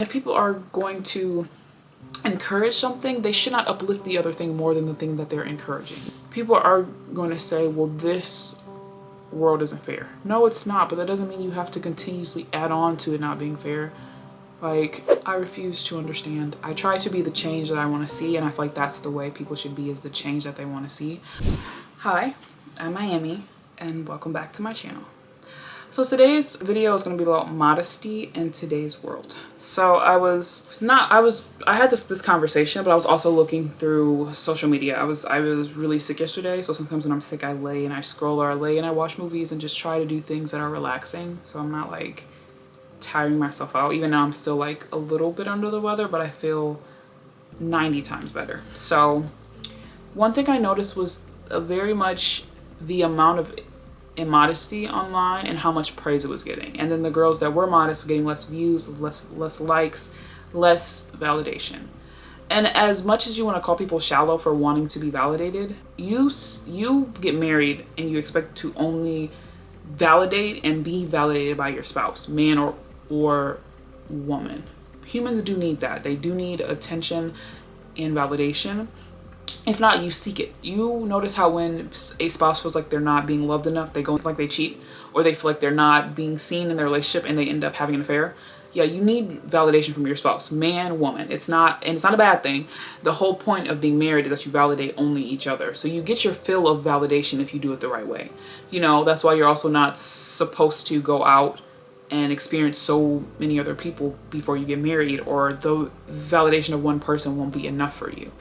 If people are going to encourage something, they should not uplift the other thing more than the thing that they're encouraging. People are going to say, well, this world isn't fair. No, it's not, but that doesn't mean you have to continuously add on to it not being fair. Like, I refuse to understand. I try to be the change that I want to see, and I feel like that's the way people should be, is the change that they want to see. Hi, I'm Miami, and welcome back to my channel. So today's video is going to be about modesty in today's world. So I had this conversation, but I was also looking through social media. I was really sick yesterday, so sometimes when I'm sick I lay and I scroll, or I lay and I watch movies and just try to do things that are relaxing, so I'm not like tiring myself out, even though I'm still like a little bit under the weather, but I feel 90 times better. So one thing I noticed was very much the amount of immodesty online and how much praise it was getting. And then the girls that were modest were getting less views, less likes, less validation. And as much as you want to call people shallow for wanting to be validated, you get married and you expect to only validate and be validated by your spouse, man or woman. Humans do need that. They do need attention and validation. If not, you seek it. You notice how when a spouse feels like they're not being loved enough, they go like they cheat, or they feel like they're not being seen in their relationship and they end up having an affair. Yeah, you need validation from your spouse, man, woman. It's not a bad thing. The whole point of being married is that you validate only each other. So you get your fill of validation if you do it the right way. You know, that's why you're also not supposed to go out and experience so many other people before you get married, or the validation of one person won't be enough for you.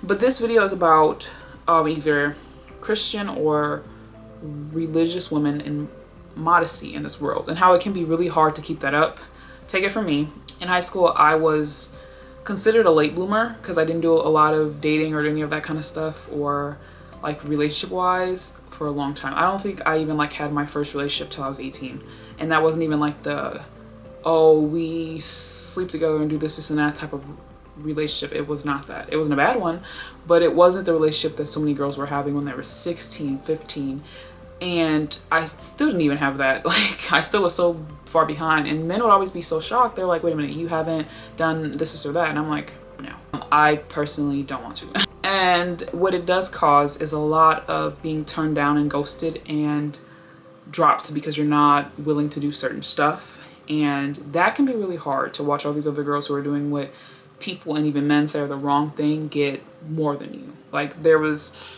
But this video is about either Christian or religious women and modesty in this world, and how it can be really hard to keep that up. Take it from me. In high school, I was considered a late bloomer because I didn't do a lot of dating or any of that kind of stuff, or like relationship wise, for a long time. I don't think I even like had my first relationship till I was 18. And that wasn't even like the, oh, we sleep together and do this and that type of relationship. It was not that. It wasn't a bad one, but it wasn't the relationship that so many girls were having when they were 16, 15. And I still didn't even have that. Like, I still was so far behind. And men would always be so shocked. They're like, wait a minute, you haven't done this or that. And I'm like, no, I personally don't want to. And what it does cause is a lot of being turned down and ghosted and dropped because you're not willing to do certain stuff. And that can be really hard to watch all these other girls who are doing what people and even men say are the wrong thing get more than you. Like, I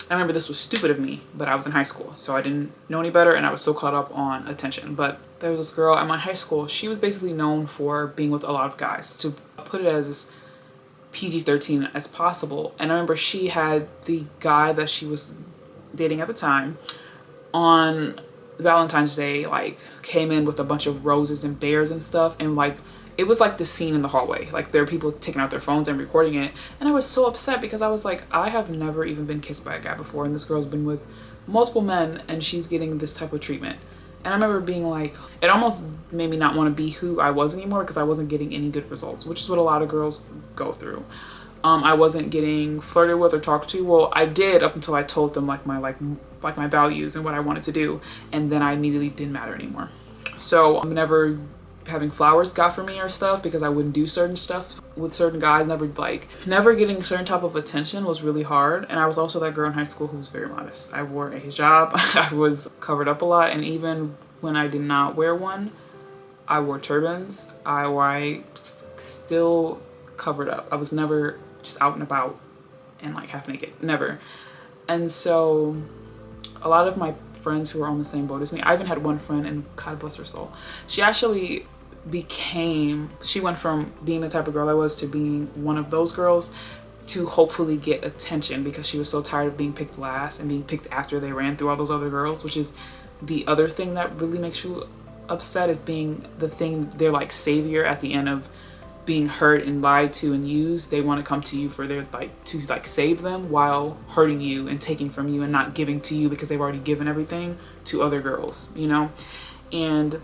remember this was stupid of me, but I was in high school, so I didn't know any better, and I was so caught up on attention. But there was this girl at my high school. She was basically known for being with a lot of guys, to put it as PG-13 as possible. And I remember she had the guy that she was dating at the time on Valentine's Day, like, came in with a bunch of roses and bears and stuff, and like, it was like the scene in the hallway. Like, there were people taking out their phones and recording it, and I was so upset because I was like, I have never even been kissed by a guy before, and this girl's been with multiple men and she's getting this type of treatment. And I remember being like, it almost made me not want to be who I was anymore, because I wasn't getting any good results, which is what a lot of girls go through. I wasn't getting flirted with or talked to. Well, I did up until I told them like my values and what I wanted to do, and then I immediately didn't matter anymore. So I'm never having flowers got for me or stuff because I wouldn't do certain stuff with certain guys. Never getting certain type of attention was really hard. And I was also that girl in high school who was very modest. I wore a hijab. I was covered up a lot, and even when I did not wear one, I wore turbans. I still covered up. I was never just out and about and like half naked, never. And so a lot of my friends who were on the same boat as me, I even had one friend, and God bless her soul, she actually she went from being the type of girl I was to being one of those girls to hopefully get attention, because she was so tired of being picked last and being picked after they ran through all those other girls, which is the other thing that really makes you upset, is being the thing, they're like savior at the end of being hurt and lied to and used. They want to come to you for their to save them, while hurting you and taking from you and not giving to you because they've already given everything to other girls, you know? And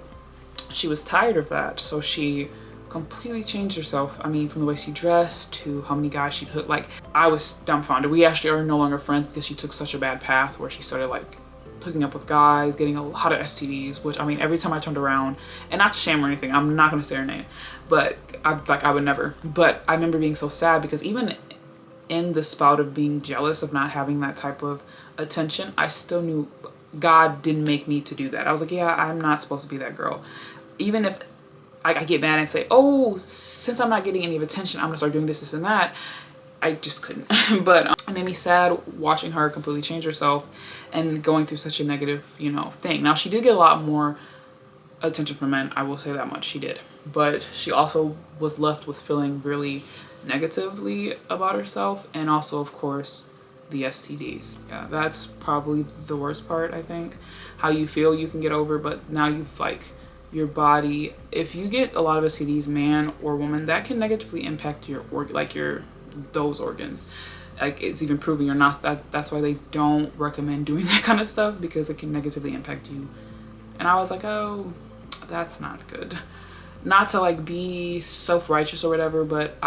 she was tired of that, so she completely changed herself. I mean, from the way she dressed to how many guys she'd hooked. Like, I was dumbfounded. We actually are no longer friends because she took such a bad path where she started like hooking up with guys, getting a lot of STDs, which I mean, every time I turned around, and not to shame or anything, I'm not gonna say her name, but I would never. But I remember being so sad because even in the spout of being jealous of not having that type of attention, I still knew God didn't make me to do that. I was like, yeah, I'm not supposed to be that girl. Even if I get mad and say, oh, since I'm not getting any of attention, I'm gonna start doing this and that. I just couldn't. But it made me sad watching her completely change herself and going through such a negative, you know, thing. Now, she did get a lot more attention from men. I will say that much, she did. But she also was left with feeling really negatively about herself, and also, of course, the STDs. Yeah, that's probably the worst part, I think. How you feel you can get over, but now you've like your body, if you get a lot of STDs, man or woman, that can negatively impact your those organs. Like, it's even proven you're not that's why they don't recommend doing that kind of stuff, because it can negatively impact you. And I was like, oh, that's not good. Not to like be self-righteous or whatever, but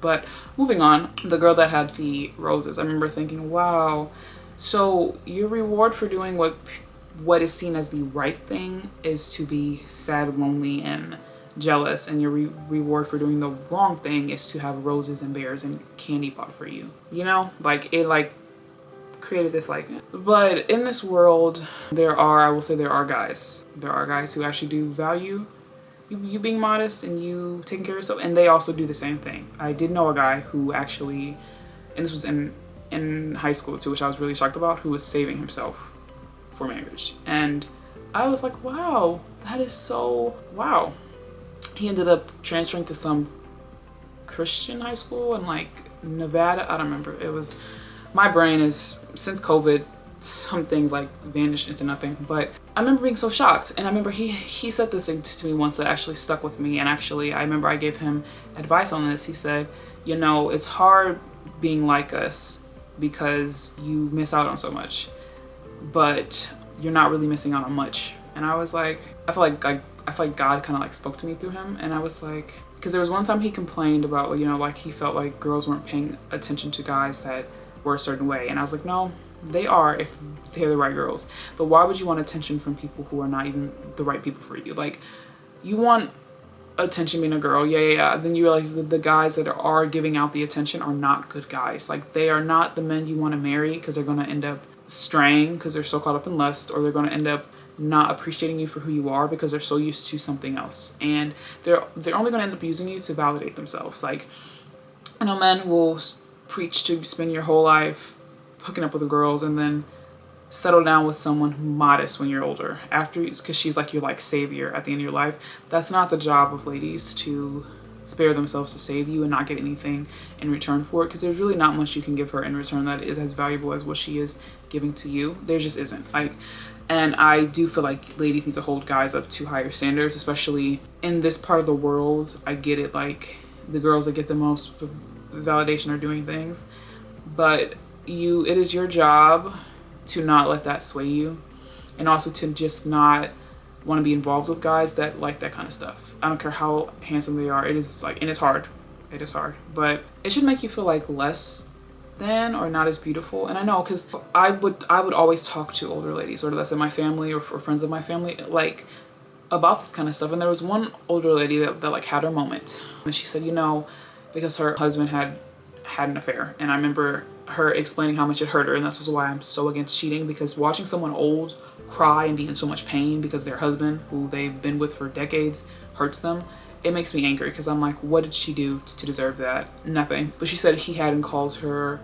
but moving on, the girl that had the roses, I remember thinking, wow, so your reward for doing what is seen as the right thing is to be sad, lonely, and jealous, and your reward for doing the wrong thing is to have roses and bears and candy bought for you. You know, like, it like created this like. But in this world, I will say there are guys who actually do value you being modest and you taking care of yourself, and they also do the same thing. I did know a guy who actually, and this was in high school too, which I was really shocked about, who was saving himself for marriage. And I was like, wow, that is so wow. He ended up transferring to some Christian high school in like Nevada. I don't remember. It was, my brain is, since COVID, some things like vanished into nothing. But I remember being so shocked. And I remember he said this thing to me once that actually stuck with me. And actually, I remember I gave him advice on this. He said, you know, it's hard being like us because you miss out on so much, but you're not really missing out on much. And I was like, I feel like God kind of like spoke to me through him. And I was like, because there was one time he complained about, you know, like he felt like girls weren't paying attention to guys that were a certain way. And I was like, no, they are, if they're the right girls. But why would you want attention from people who are not even the right people for you? Like, you want attention being a girl, yeah. Then you realize that the guys that are giving out the attention are not good guys. Like, they are not the men you want to marry, because they're going to end up straying because they're so caught up in lust, or they're going to end up not appreciating you for who you are because they're so used to something else, and they're only going to end up using you to validate themselves. Like, I know men will preach to spend your whole life hooking up with the girls and then settle down with someone modest when you're older, after, because she's like your like savior at the end of your life. That's not the job of ladies, to spare themselves to save you and not get anything in return for it, because there's really not much you can give her in return that is as valuable as what she is giving to you. There just isn't. Like, and I do feel like ladies need to hold guys up to higher standards, especially in this part of the world. I get it, like, the girls that get the most validation are doing things, but it is your job to not let that sway you, and also to just not want to be involved with guys that like that kind of stuff. I don't care how handsome they are. It is like, and it's hard. It is hard, but it should make you feel like less than or not as beautiful. And I know, because I would always talk to older ladies, whether that's in my family or friends of my family, like, about this kind of stuff. And there was one older lady that like had her moment, and she said, you know, because her husband had an affair, and I remember her explaining how much it hurt her, and this is why I'm so against cheating, because watching someone old cry and be in so much pain because their husband, who they've been with for decades, hurts them, it makes me angry, because I'm like, what did she do to deserve that? Nothing. But she said he hadn't called her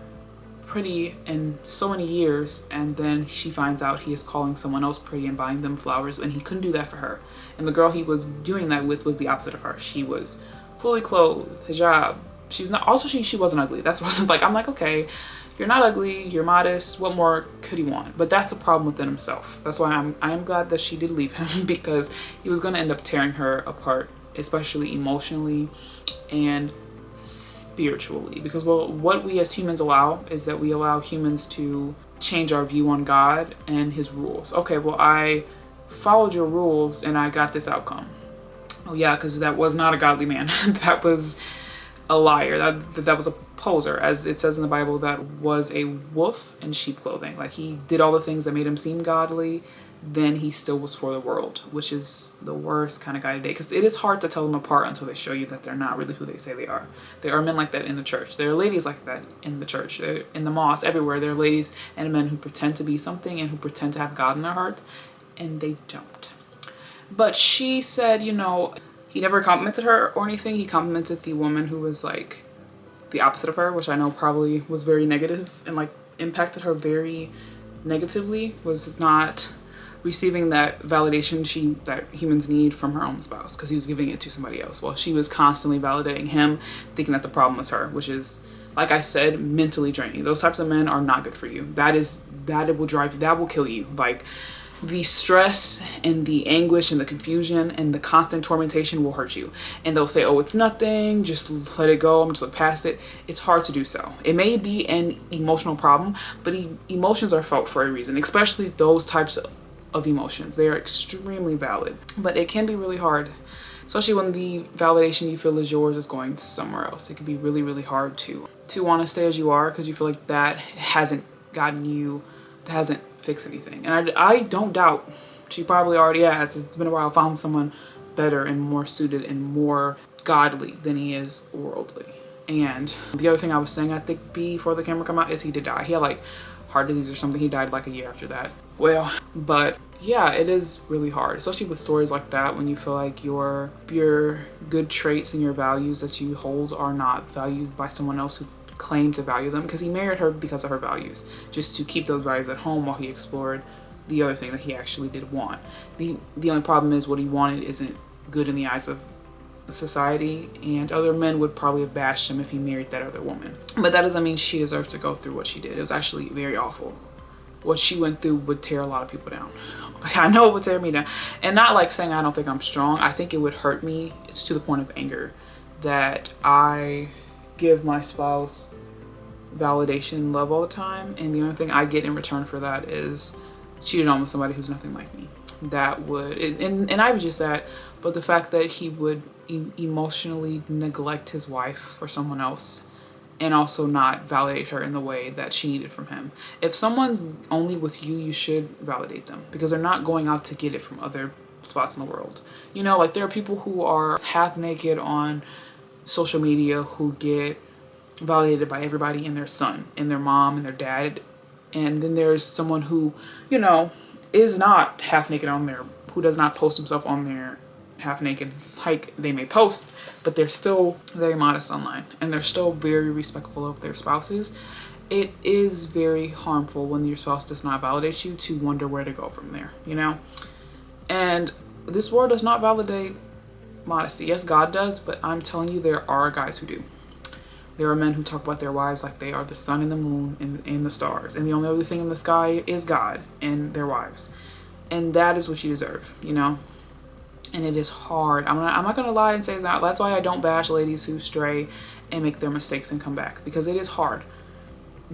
pretty in so many years, and then she finds out he is calling someone else pretty and buying them flowers, and he couldn't do that for her. And the girl he was doing that with was the opposite of her. She was fully clothed, hijab. She was not, also she wasn't ugly. That's what I was like, I'm like, okay, you're not ugly, you're modest, what more could he want? But that's a problem within himself. That's why I am glad that she did leave him, because he was going to end up tearing her apart, especially emotionally and spiritually. Because, well, what we as humans allow is that we allow humans to change our view on God and his rules. Okay, well, I followed your rules and I got this outcome. Oh yeah, because that was not a godly man. That was a liar. That was a poser, as it says in the Bible, that was a wolf in sheep clothing. Like, he did all the things that made him seem godly, then he still was for the world, which is the worst kind of guy to date, because it is hard to tell them apart until they show you that they're not really who they say they are. There are men like that in the church. There are ladies like that in the church. They're in the mosque, everywhere. There are ladies and men who pretend to be something and who pretend to have God in their heart, and they don't. But she said, you know, he never complimented her or anything. He complimented the woman who was like the opposite of her, which I know probably was very negative and like impacted her very negatively, was not receiving that validation that humans need from her own spouse, because he was giving it to somebody else. Well, she was constantly validating him, thinking that the problem was her, which is, like I said, mentally draining. Those types of men are not good for you. That it will drive you, that will kill you. Like, the stress and the anguish and the confusion and the constant tormentation will hurt you. And they'll say, oh, it's nothing, just let it go, I'm just look past it. It's hard to do so. It may be an emotional problem, but emotions are felt for a reason, especially those types of emotions. They are extremely valid, but it can be really hard, especially when the validation you feel is yours is going somewhere else. It can be really, really hard to want to stay as you are, because you feel like that hasn't fixed anything. And I don't doubt she probably already has. It's been a while, found someone better and more suited and more godly than he is worldly. And the other thing I was saying, I think before the camera come out, is he did die. He had like heart disease or something. He died like a year after that. Well, but yeah, it is really hard, especially with stories like that, when you feel like your good traits and your values that you hold are not valued by someone else who claimed to value them, because he married her because of her values, just to keep those values at home while he explored the other thing that he actually did want. The only problem is what he wanted isn't good in the eyes of society, and other men would probably have bashed him if he married that other woman. But that doesn't mean she deserves to go through what she did. It was actually very awful. What she went through would tear a lot of people down. Like, I know it would tear me down. And not like saying I don't think I'm strong. I think it would hurt me. It's to the point of anger that I give my spouse validation and love all the time, and the only thing I get in return for that is cheating on with somebody who's nothing like me. That would, and I was just that, but the fact that he would emotionally neglect his wife for someone else and also not validate her in the way that she needed from him. If someone's only with you, you should validate them, because they're not going out to get it from other spots in the world. You know, like, there are people who are half naked on social media who get validated by everybody and their son and their mom and their dad. And then there's someone who, you know, is not half naked on there, who does not post himself on there half naked like they may post, but they're still very modest online and they're still very respectful of their spouses. It is very harmful when your spouse does not validate you to wonder where to go from there, you know? And this world does not validate modesty. Yes, God does, but I'm telling you, there are guys who do. There are men who talk about their wives like they are the sun and the moon and the stars, and the only other thing in the sky is God and their wives. And that is what you deserve, you know? And it is hard. I'm not gonna lie and say it's not. That's why I don't bash ladies who stray and make their mistakes and come back, because it is hard.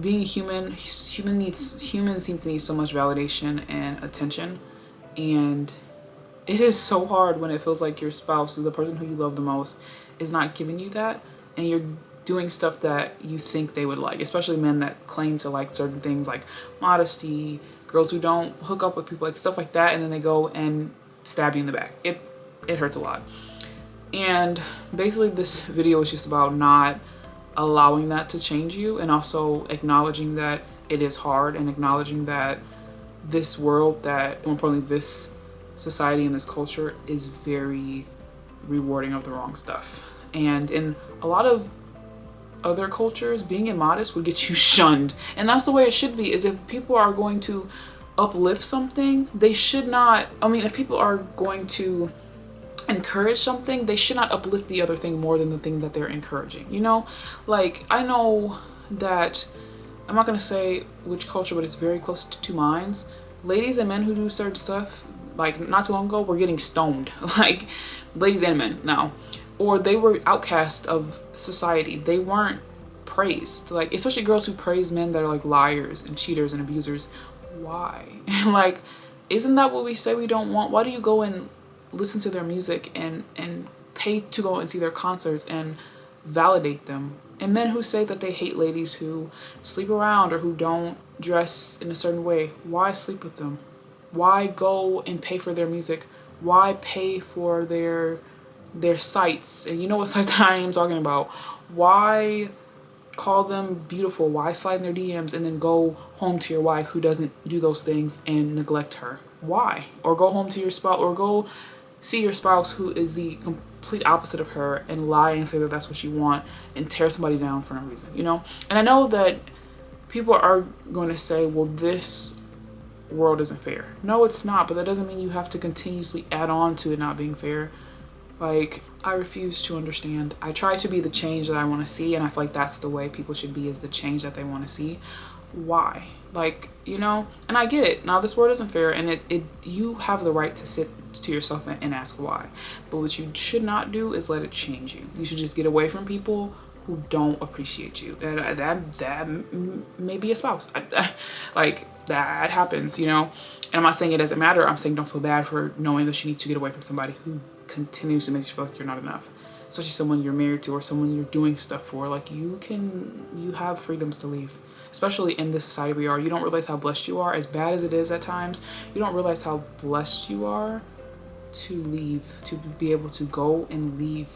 Being humans seem to need so much validation and attention, and it is so hard when it feels like your spouse, or the person who you love the most, is not giving you that, and you're doing stuff that you think they would like, especially men that claim to like certain things like modesty, girls who don't hook up with people, like stuff like that, and then they go and stab you in the back. It hurts a lot. And basically this video was just about not allowing that to change you, and also acknowledging that it is hard, and acknowledging that this world, that more importantly this society and this culture, is very rewarding of the wrong stuff. And in a lot of other cultures, being immodest would get you shunned, and that's the way it should be. Is if people are going to uplift something, they should not, if people are going to encourage something, they should not uplift the other thing more than the thing that they're encouraging, you know? Like, I know that, I'm not gonna say which culture, but it's very close to mine's. Ladies and men who do certain stuff, like not too long ago, were getting stoned. Like, ladies and men now. Or they were outcast of society. They weren't praised. Like, especially girls who praise men that are like liars and cheaters and abusers. Why? Like, isn't that what we say we don't want? Why do you go and listen to their music and pay to go and see their concerts and validate them. And men who say that they hate ladies who sleep around or who don't dress in a certain way, why sleep with them? Why go and pay for their music? Why pay for their sites? And you know what sites I am talking about. Why call them beautiful? Why slide in their DMs and then go home to your wife who doesn't do those things and neglect her? Why? Or go home to your spouse, or go see your spouse who is the complete opposite of her and lie and say that that's what you want and tear somebody down for no reason, you know? And I know that people are going to say, well, this world isn't fair. No, it's not, but that doesn't mean you have to continuously add on to it not being fair. Like, I refuse to understand. I try to be the change that I want to see, and I feel like that's the way people should be, is the change that they want to see. Why? Like, you know, and I get it. Now, this world isn't fair, and you have the right to sit to yourself and ask why. But what you should not do is let it change you. You should just get away from people who don't appreciate you. That may be a spouse. Like, that happens, you know? And I'm not saying it doesn't matter. I'm saying don't feel bad for knowing that you need to get away from somebody who continuously makes you feel like you're not enough. Especially someone you're married to or someone you're doing stuff for. Like, you have freedoms to leave. Especially in this society we are. You don't realize how blessed you are. As bad as it is at times, you don't realize how blessed you are to leave, to be able to go and leave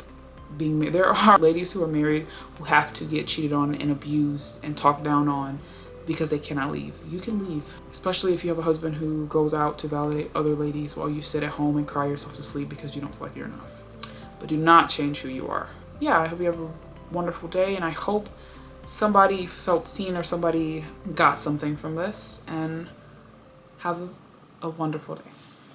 being married. There are ladies who are married who have to get cheated on and abused and talked down on because they cannot leave. You can leave, especially if you have a husband who goes out to validate other ladies while you sit at home and cry yourself to sleep because you don't feel like you're enough. But do not change who you are. Yeah, I hope you have a wonderful day, and I hope somebody felt seen or somebody got something from this, and have a wonderful day.